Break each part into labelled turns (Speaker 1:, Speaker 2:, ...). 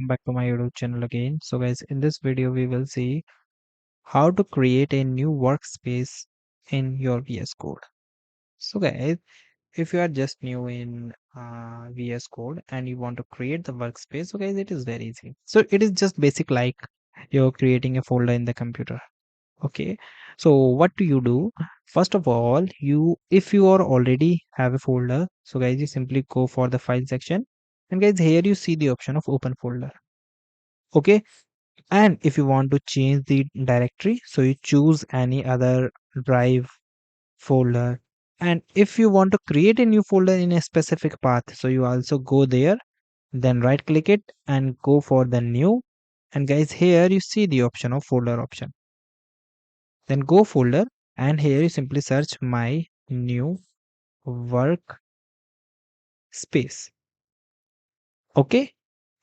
Speaker 1: welcome back to my YouTube channel again. So guys, in this video we will see how to create a new workspace in your VS Code. So guys, if you are just new in VS Code and you want to create the workspace, so guys, it is very easy. So it is just basic like you're creating a folder in the computer. Okay, so what do you do? First of all, if you are already have a folder, so guys, you simply go for the file section, and guys, here you see the option of open folder. Okay, and if you want to change the directory, so you choose any other drive, folder, and if you want to create a new folder in a specific path, so you also go there, then right click it and go for the new, and guys, here you see the option of folder option. Then go folder, and here you simply search my new workspace. Okay,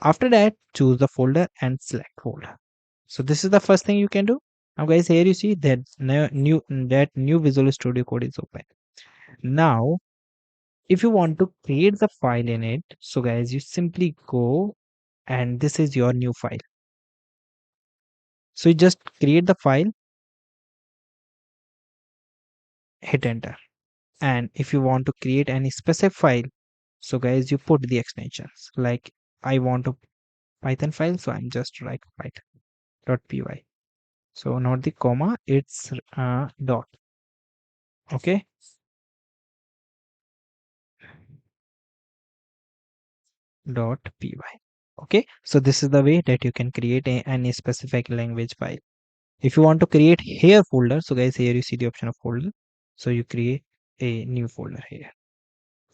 Speaker 1: after that choose the folder and select folder. So this is the first thing you can do. Now guys, here you see that new Visual Studio Code is open. Now if you want to create the file in it, so guys, you simply go, and this is your new file. So you just create the file, hit enter. And if you want to create any specific file, so guys, you put the extensions. Like I want to Python file, so I'm just write python.py. So not the comma, it's dot. Okay, dot py. Okay, so this is the way that you can create any specific language file. If you want to create here folder, so guys, here you see the option of folder, so you create a new folder here.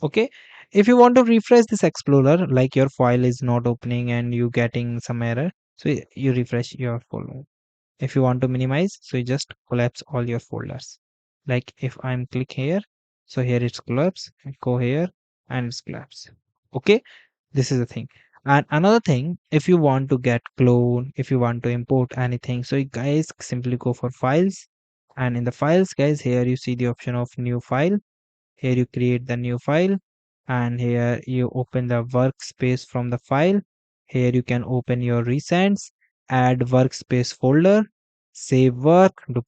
Speaker 1: Okay, if you want to refresh this explorer, like your file is not opening and you getting some error, so you refresh your folder. If you want to minimize, so you just collapse all your folders. Like if I'm click here, so here it's collapse, go here and it's collapse. Okay, this is the thing. And another thing, if you want to get clone, if you want to import anything, so you guys simply go for files, and in the files guys, here you see the option of new file. Here you create the new file, and here you open the workspace from the file. Here you can open your recents, add workspace folder, save work,